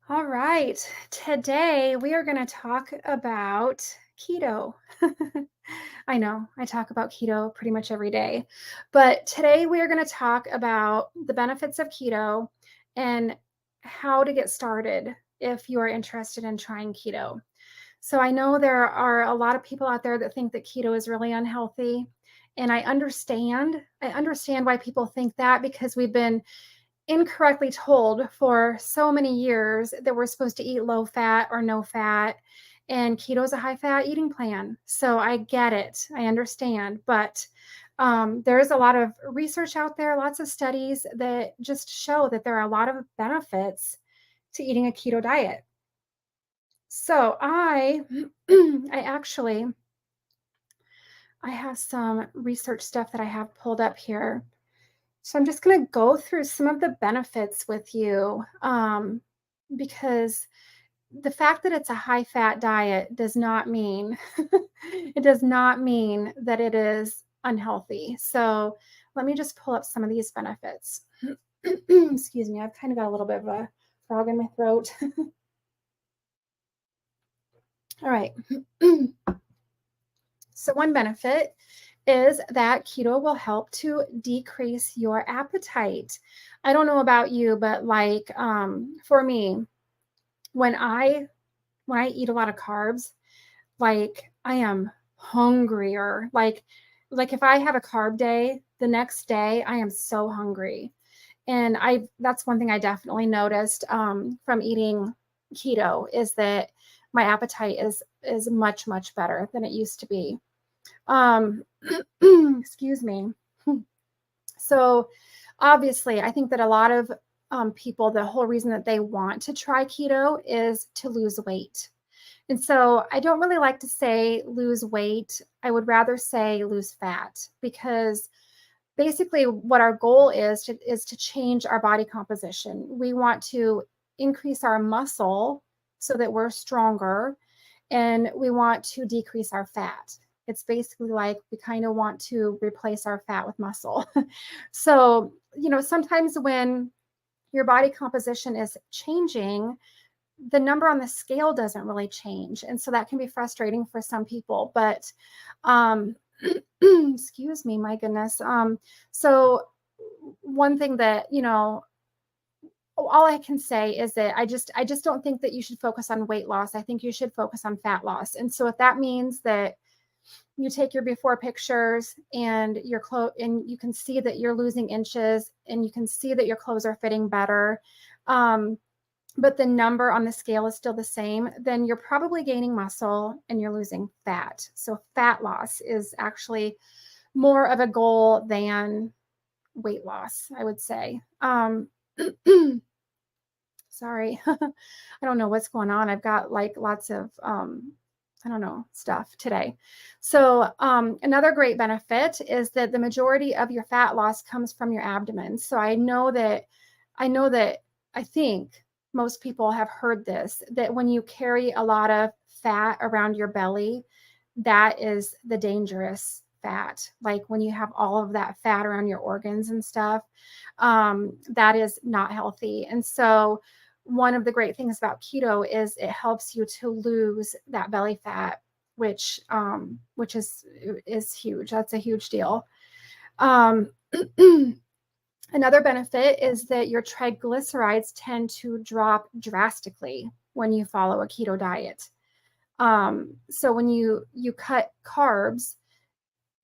All right. Today we are going to talk about keto. I know I talk about keto pretty much every day, but today we are going to talk about the benefits of keto and how to get started if you are interested in trying keto. So I know there are a lot of people out there that think that keto is really unhealthy, and I understand. I understand why people think that because we've been incorrectly told for so many years that we're supposed to eat low fat or no fat, and keto is a high fat eating plan. So I get it, I understand, but there is a lot of research out there, lots of studies that just show that there are a lot of benefits to eating a keto diet. So I, I actually, I have some research stuff that I have pulled up here. So I'm just going to go through some of the benefits with you, because the fact that it's a high fat diet does not mean it does not mean that it is unhealthy. So let me just pull up some of these benefits. Excuse me, I've kind of got a little bit of a frog in my throat. All right. So one benefit is that keto will help to decrease your appetite. I don't know about you, but like for me, when I when I eat a lot of carbs, like I am hungrier. Like if I have a carb day, the next day I am so hungry. And I that's one thing I definitely noticed from eating keto is that my appetite is much better than it used to be. Um, excuse me. So obviously, I think that a lot of people, the whole reason that they want to try keto is to lose weight. And so I don't really like to say lose weight. I would rather say lose fat because basically what our goal is to change our body composition. We want to increase our muscle so that we're stronger, and we want to decrease our fat. It's basically like we kind of want to replace our fat with muscle. So, sometimes when your body composition is changing, the number on the scale doesn't really change. And so that can be frustrating for some people. But excuse me, my goodness. So one thing that, all I can say is that I just don't think that you should focus on weight loss. I think you should focus on fat loss. And so if that means that you take your before pictures and your clothes and you can see that you're losing inches and you can see that your clothes are fitting better, but the number on the scale is still the same, then you're probably gaining muscle and you're losing fat. So fat loss is actually more of a goal than weight loss, I would say. Sorry. I don't know what's going on. I've got like lots of I don't know, stuff today. So another great benefit is that the majority of your fat loss comes from your abdomen. So I know that I think most people have heard this, that when you carry a lot of fat around your belly, that is the dangerous fat. Like when you have all of that fat around your organs and stuff, that is not healthy. And so one of the great things about keto is it helps you to lose that belly fat, which is huge. That's a huge deal. Um, Another benefit is that your triglycerides tend to drop drastically when you follow a keto diet. So when you cut carbs,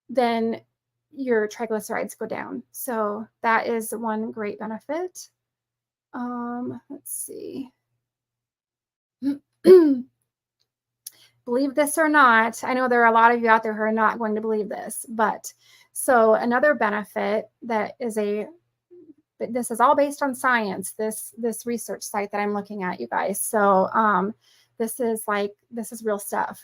then your triglycerides go down. So that is one great benefit. Let's see. Believe this or not, I know there are a lot of you out there who are not going to believe this, but so another benefit this is all based on science, this research site that I'm looking at, you guys. So this is real stuff.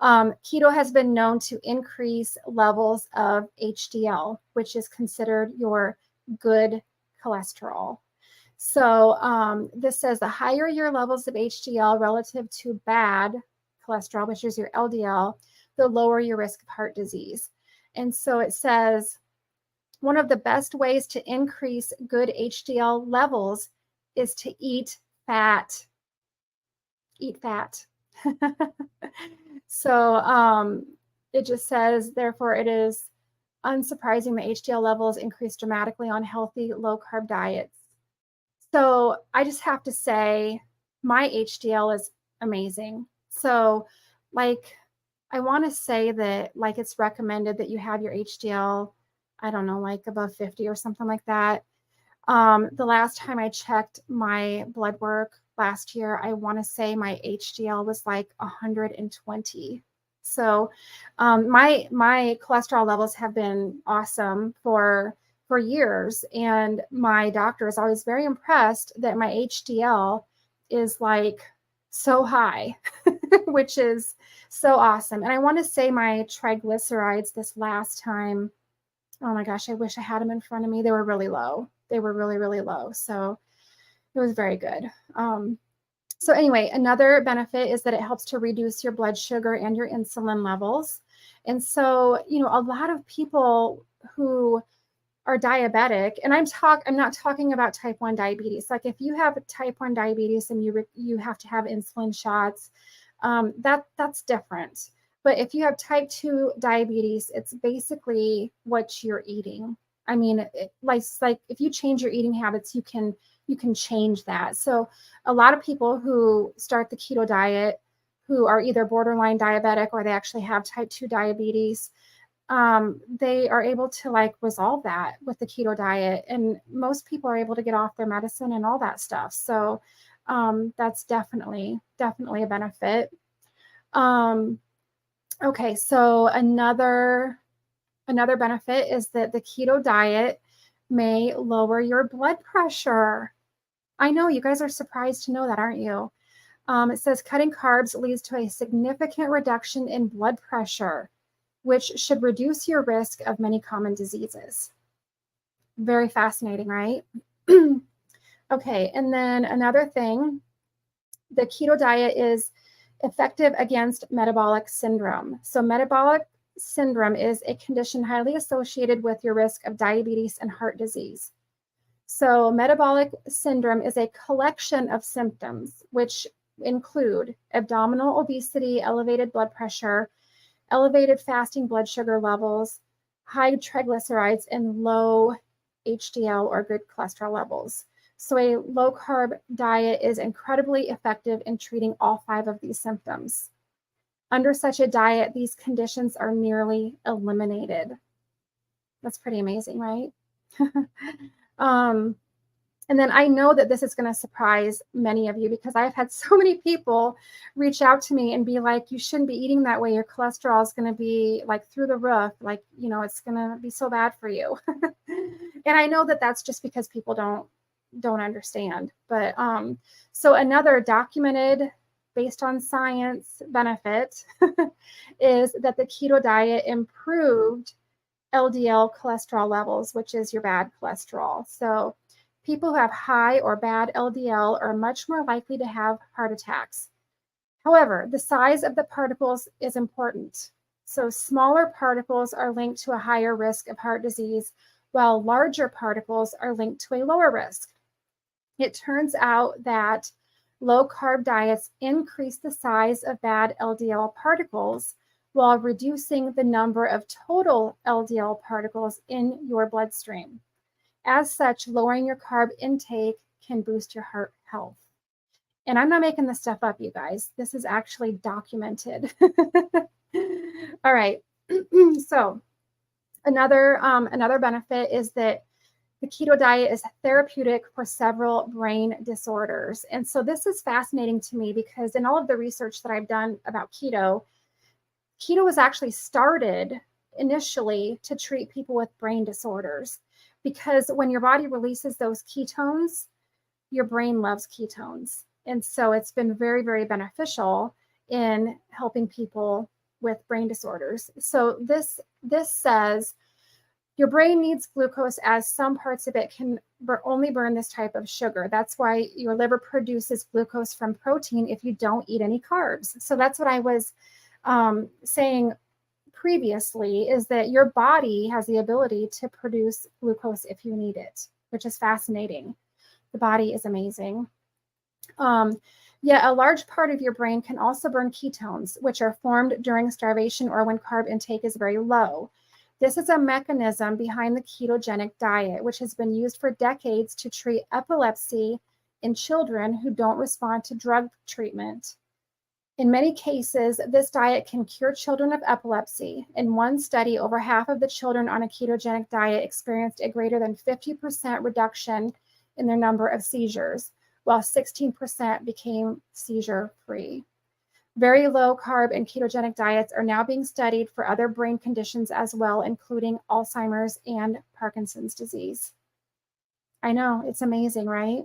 Keto has been known to increase levels of HDL, which is considered your good cholesterol. So this says the higher your levels of HDL relative to bad cholesterol, which is your LDL, the lower your risk of heart disease. And so it says one of the best ways to increase good HDL levels is to eat fat. Eat fat. So it just says, therefore, it is unsurprising that HDL levels increase dramatically on healthy, low-carb diets. So I just have to say, my HDL is amazing. So, like, I want to say that, like, it's recommended that you have your HDL, I don't know, like above 50 or something like that. The last time I checked my blood work last year, I want to say my HDL was like 120. So my cholesterol levels have been awesome for years, and my doctor is always very impressed that my HDL is like so high, which is so awesome. And I want to say my triglycerides this last time, oh my gosh, I wish I had them in front of me. They were really low. They were really, really low. So it was very good. So anyway, another benefit is that it helps to reduce your blood sugar and your insulin levels. And so, you know, a lot of people who are diabetic, and I'm not talking about type 1 diabetes. Like if you have type 1 diabetes and you have to have insulin shots, that's different. But if you have type 2 diabetes, it's basically what you're eating. I mean, like if you change your eating habits, you can change that. So a lot of people who start the keto diet, who are either borderline diabetic or they actually have type 2 diabetes, they are able to like resolve that with the keto diet. And most people are able to get off their medicine and all that stuff. So that's definitely a benefit. Okay, so another benefit is that the keto diet may lower your blood pressure. I know you guys are surprised to know that, aren't you? It says cutting carbs leads to a significant reduction in blood pressure, which should reduce your risk of many common diseases. Very fascinating, right? Okay, and then another thing, the keto diet is effective against metabolic syndrome. So metabolic syndrome is a condition highly associated with your risk of diabetes and heart disease. So metabolic syndrome is a collection of symptoms which include abdominal obesity, elevated blood pressure, elevated fasting blood sugar levels, high triglycerides, and low HDL or good cholesterol levels. So a low carb diet is incredibly effective in treating all 5 of these symptoms. Under such a diet, these conditions are nearly eliminated. That's pretty amazing, right? And then I know that this is going to surprise many of you because I've had so many people reach out to me and be like, you shouldn't be eating that way. Your cholesterol is going to be like through the roof. Like, you know, it's going to be so bad for you. And I know that that's just because people don't understand. But so another documented, based on science benefit is that the keto diet improved LDL cholesterol levels, which is your bad cholesterol. So people who have high or bad LDL are much more likely to have heart attacks. However, the size of the particles is important. So smaller particles are linked to a higher risk of heart disease, while larger particles are linked to a lower risk. It turns out that low-carb diets increase the size of bad LDL particles while reducing the number of total LDL particles in your bloodstream. As such, lowering your carb intake can boost your heart health. And I'm not making this stuff up, you guys. This is actually documented. All right. So another benefit is that the keto diet is therapeutic for several brain disorders. And so this is fascinating to me because in all of the research that I've done about keto was actually started initially to treat people with brain disorders, because when your body releases those ketones, your brain loves ketones. And so it's been very, very beneficial in helping people with brain disorders. So this says your brain needs glucose, as some parts of it can only burn this type of sugar. That's why your liver produces glucose from protein if you don't eat any carbs. So that's what I was saying previously, is that your body has the ability to produce glucose if you need it, which is fascinating. The body is amazing. Yet a large part of your brain can also burn ketones, which are formed during starvation or when carb intake is very low. This is a mechanism behind the ketogenic diet, which has been used for decades to treat epilepsy in children who don't respond to drug treatment. In many cases, this diet can cure children of epilepsy. In one study, over half of the children on a ketogenic diet experienced a greater than 50% reduction in their number of seizures, while 16% became seizure-free. Very low carb and ketogenic diets are now being studied for other brain conditions as well, including Alzheimer's and Parkinson's disease. I know, it's amazing, right?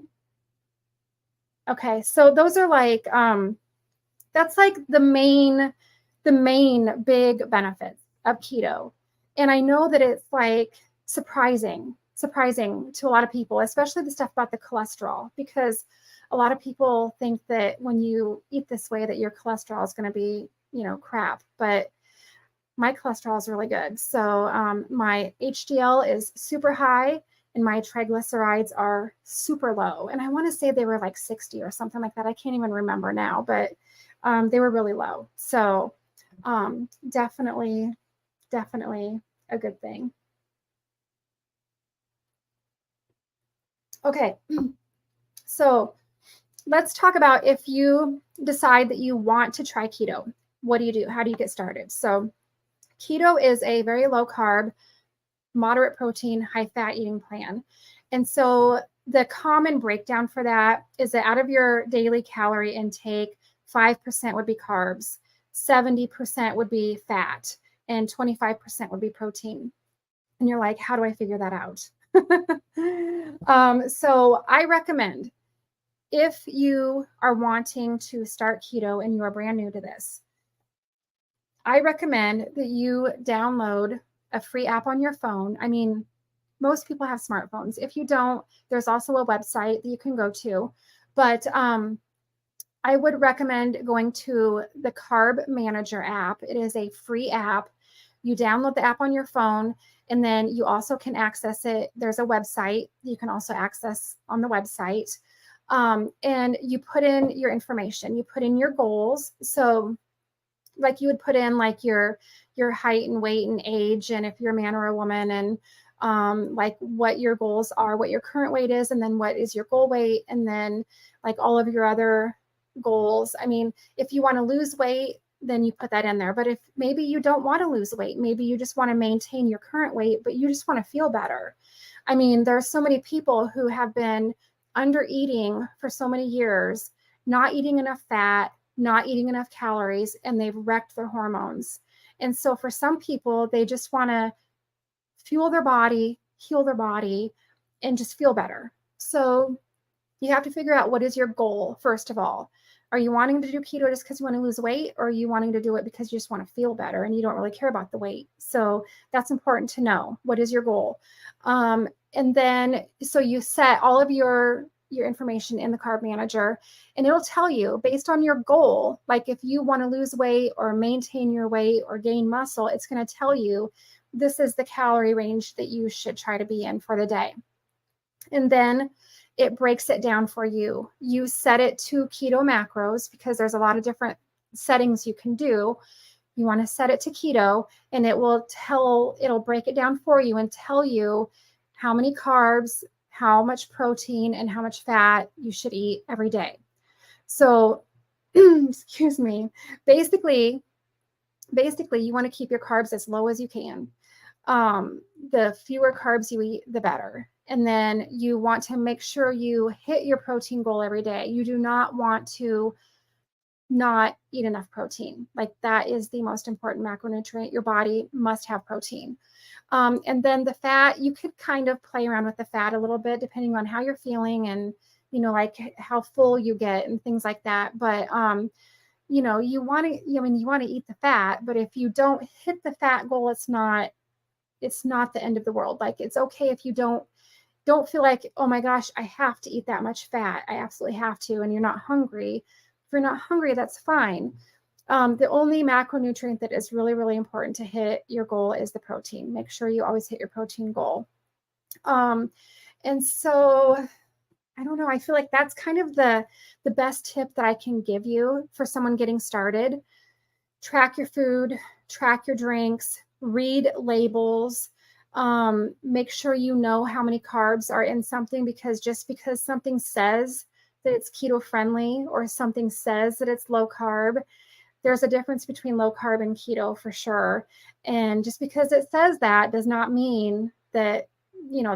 Okay, so those are like, that's like the main big benefits of keto. And I know that it's like surprising to a lot of people, especially the stuff about the cholesterol, because a lot of people think that when you eat this way that your cholesterol is going to be, crap, but my cholesterol is really good. So my HDL is super high and my triglycerides are super low. And I want to say they were like 60 or something like that. I can't even remember now, but they were really low. So definitely a good thing. Okay, so let's talk about if you decide that you want to try keto. What do you do? How do you get started? So keto is a very low carb, moderate protein, high fat eating plan. And so the common breakdown for that is that out of your daily calorie intake, 5% would be carbs, 70% would be fat, and 25% would be protein. And you're like, how do I figure that out? So I recommend, if you are wanting to start keto and you are brand new to this, I recommend that you download a free app on your phone. I mean, most people have smartphones. If you don't, there's also a website that you can go to. But I would recommend going to the Carb Manager app. It is a free app. You download the app on your phone, and then you also can access it. There's a website you can also access on the website. And you put in your information. You put in your goals. So like you would put in like your height and weight and age, and if you're a man or a woman, and like what your goals are, what your current weight is, and then what is your goal weight, and then like all of your other goals. I mean, if you want to lose weight, then you put that in there. But if maybe you don't want to lose weight, maybe you just want to maintain your current weight, but you just want to feel better. I mean, there are so many people who have been under eating for so many years, not eating enough fat, not eating enough calories, and they've wrecked their hormones. And so for some people, they just want to fuel their body, heal their body, and just feel better. So you have to figure out, what is your goal, first of all. Are you wanting to do keto just because you want to lose weight, or are you wanting to do it because you just want to feel better and you don't really care about the weight? So that's important to know. What is your goal? And then, so you set all of your information in the Carb Manager, and it'll tell you based on your goal, like if you want to lose weight or maintain your weight or gain muscle, it's going to tell you this is the calorie range that you should try to be in for the day. And then it breaks it down for you. You set it to keto macros, because there's a lot of different settings you can do. You want to set it to keto, and it'll break it down for you and tell you how many carbs, how much protein, and how much fat you should eat every day. So, excuse me, basically you want to keep your carbs as low as you can. The fewer carbs you eat, the better. And then you want to make sure you hit your protein goal every day. You do not want to not eat enough protein. Like, that is the most important macronutrient. Your body must have protein. And then the fat, you could kind of play around with the fat a little bit, depending on how you're feeling and, like how full you get and things like that. But, you want to eat the fat, but if you don't hit the fat goal, it's not the end of the world. Like, it's okay if you don't feel like, oh my gosh, I have to eat that much fat. I absolutely have to. And you're not hungry. If you're not hungry, that's fine. The only macronutrient that is really, really important to hit your goal is the protein. Make sure you always hit your protein goal. And so I don't know. I feel like that's kind of the best tip that I can give you for someone getting started. Track your food, track your drinks, read labels. Make sure you know how many carbs are in something, because just because something says that it's keto friendly or something says that it's low carb, there's a difference between low carb and keto for sure. And just because it says that does not mean that,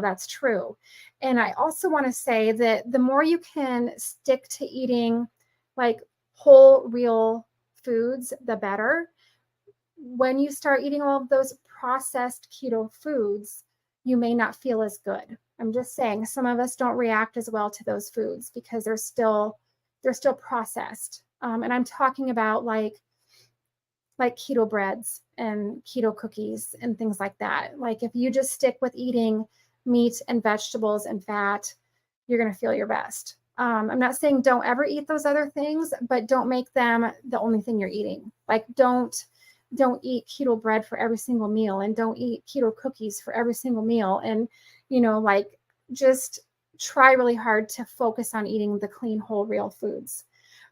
that's true. And I also want to say that the more you can stick to eating like whole, real foods, the better. When you start eating all of those processed keto foods, you may not feel as good. I'm just saying, some of us don't react as well to those foods because they're still processed. And I'm talking about like keto breads and keto cookies and things like that. Like if you just stick with eating meat and vegetables and fat, you're going to feel your best. I'm not saying don't ever eat those other things, but don't make them the only thing you're eating. Like don't eat keto bread for every single meal, and don't eat keto cookies for every single meal. And, like just try really hard to focus on eating the clean, whole, real foods.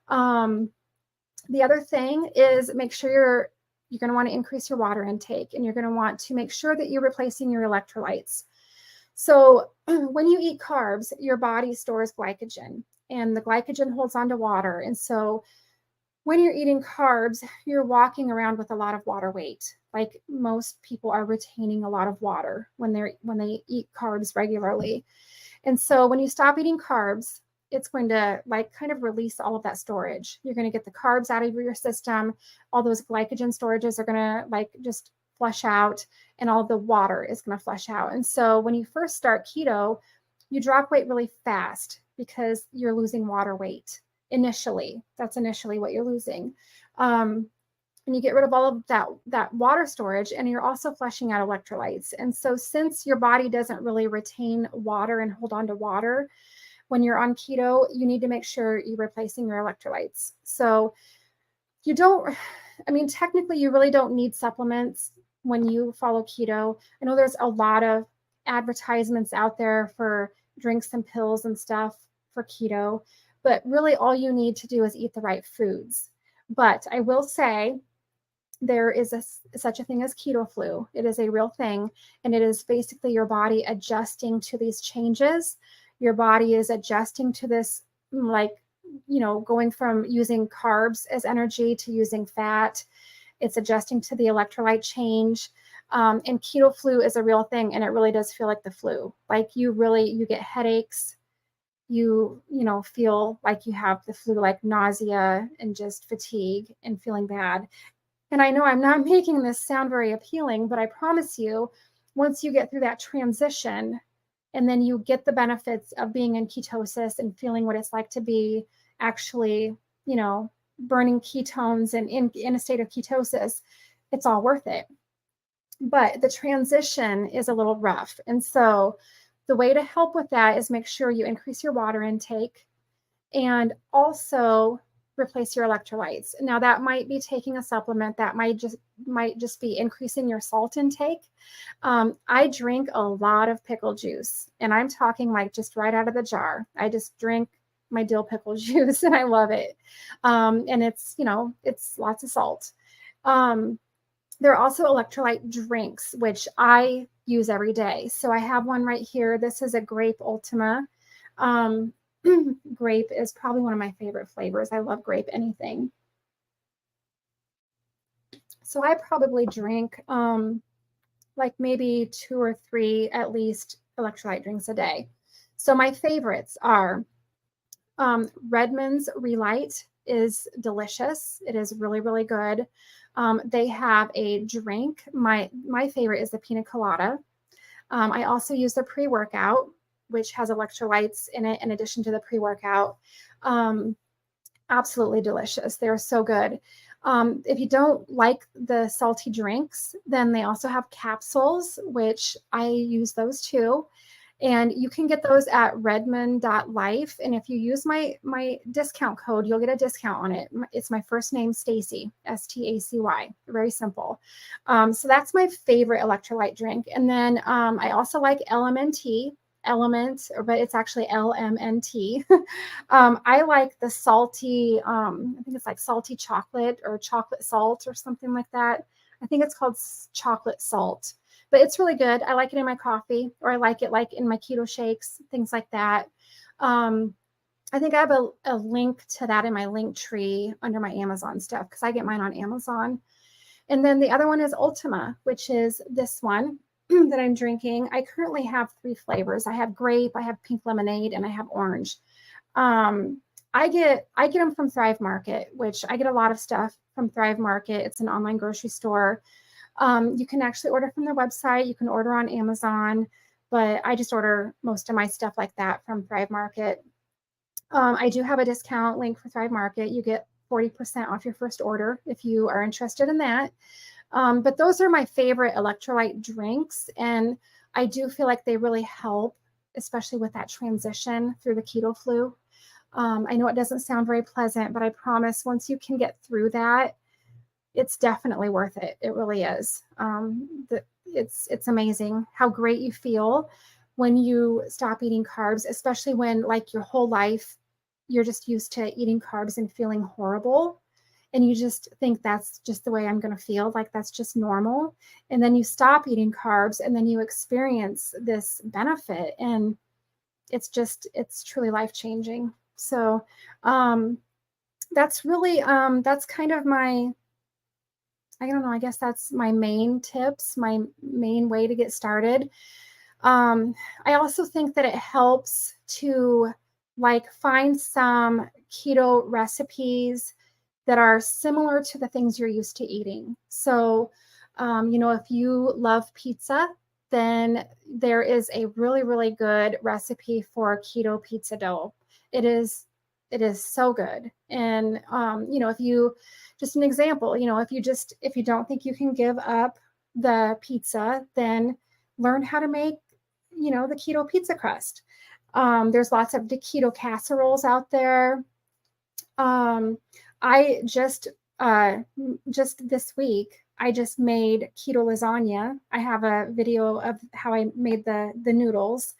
The other thing is make sure you're going to want to increase your water intake, and you're going to want to make sure that you're replacing your electrolytes. So when you eat carbs, your body stores glycogen, and the glycogen holds onto water. And so when you're eating carbs, you're walking around with a lot of water weight. Like most people are retaining a lot of water when they eat carbs regularly. And so when you stop eating carbs, it's going to like kind of release all of that storage. You're going to get the carbs out of your system. All those glycogen storages are going to like just flush out, and all the water is going to flush out. And so when you first start keto, you drop weight really fast because you're losing water weight initially. That's initially what you're losing. And you get rid of all of that water storage, and you're also flushing out electrolytes. And so since your body doesn't really retain water and hold on to water, when you're on keto, you need to make sure you're replacing your electrolytes. So technically you really don't need supplements when you follow keto. I know there's a lot of advertisements out there for drinks and pills and stuff for keto, but really all you need to do is eat the right foods. But I will say there is such a thing as keto flu. It is a real thing, and it is basically your body adjusting to these changes. Your body is adjusting to this, going from using carbs as energy to using fat. It's adjusting to the electrolyte change. And keto flu is a real thing, and it really does feel like the flu. Like you get headaches. You feel like you have the flu, like nausea and just fatigue and feeling bad. And I know I'm not making this sound very appealing, but I promise you, once you get through that transition, and then you get the benefits of being in ketosis and feeling what it's like to be actually, burning ketones and in a state of ketosis, it's all worth it. But the transition is a little rough. And so the way to help with that is make sure you increase your water intake and also replace your electrolytes. Now that might be taking a supplement, that might just be increasing your salt intake. I drink a lot of pickle juice, and I'm talking like just right out of the jar. I just drink my dill pickle juice and I love it. And it's lots of salt. There are also electrolyte drinks, which I use every day. So I have one right here. This is a Grape Ultima. Grape is probably one of my favorite flavors. I love grape anything. So I probably drink like maybe 2 or 3 at least electrolyte drinks a day. So my favorites are Redmond's Relight is delicious. It is really, really good. They have a drink. My favorite is the pina colada. I also use the pre-workout, which has electrolytes in it in addition to the pre-workout. Absolutely delicious. They're so good. If you don't like the salty drinks, then they also have capsules, which I use those too. And you can get those at redmond.life. And if you use my discount code, you'll get a discount on it. It's my first name, Stacy, Stacy. Very simple. So that's my favorite electrolyte drink. And then I also like LMNT. Element, but it's actually LMNT. I like the salty, I think it's like salty chocolate or chocolate salt or something like that. I think it's called chocolate salt, but it's really good. I like it in my coffee, or I like it like in my keto shakes, things like that. Um, I think I have a link to that in my link tree under my Amazon stuff because I get mine on Amazon. And then the other one is Ultima, which is this one that I'm drinking. I currently have 3 flavors. I have grape, I have pink lemonade, and I have orange. Um, I get them from Thrive Market, which I get a lot of stuff from Thrive Market. It's an online grocery store. You can actually order from their website. You can order on Amazon, but I just order most of my stuff like that from Thrive Market. I do have a discount link for Thrive Market. You get 40% off your first order if you are interested in that. But those are my favorite electrolyte drinks. And I do feel like they really help, especially with that transition through the keto flu. I know it doesn't sound very pleasant, but I promise once you can get through that, it's definitely worth it. It really is. It's amazing how great you feel when you stop eating carbs, especially when like your whole life you're just used to eating carbs and feeling horrible. And you just think that's just the way I'm going to feel, like that's just normal. And then you stop eating carbs and then you experience this benefit. And it's truly life changing. So that's really, that's kind of my, I don't know, I guess that's my main tips, my main way to get started. I also think that it helps to like find some keto recipes that are similar to the things you're used to eating. So, if you love pizza, then there is a really, really good recipe for keto pizza dough. It is, it is so good. And, if you, just an example, if you don't think you can give up the pizza, then learn how to make, the keto pizza crust. There's lots of the keto casseroles out there. I just this week I just made keto lasagna. I have a video of how I made the noodles,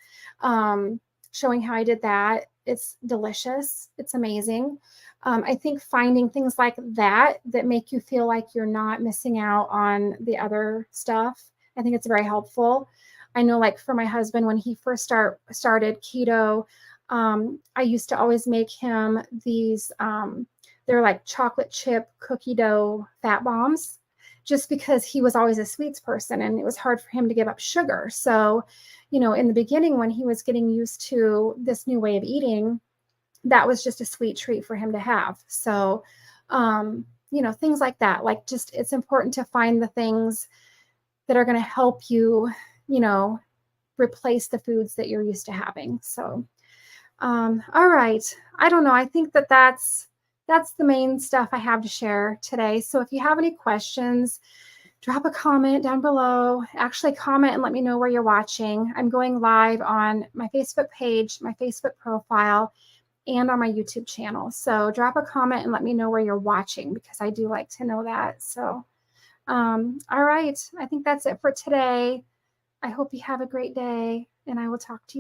showing how I did that. It's delicious. It's amazing. I think finding things like that that make you feel like you're not missing out on the other stuff, I think it's very helpful. I know, like for my husband, when he first started keto, I used to always make him these, they're like chocolate chip cookie dough fat bombs, just because he was always a sweets person and it was hard for him to give up sugar. So, in the beginning, when he was getting used to this new way of eating, that was just a sweet treat for him to have. So, things like that, like just it's important to find the things that are going to help you, replace the foods that you're used to having. So, all right. I don't know. I think that's the main stuff I have to share today. So if you have any questions, drop a comment down below. Actually, comment and let me know where you're watching. I'm going live on my Facebook page, my Facebook profile, and on my YouTube channel. So drop a comment and let me know where you're watching because I do like to know that. So, all right. I think that's it for today. I hope you have a great day and I will talk to you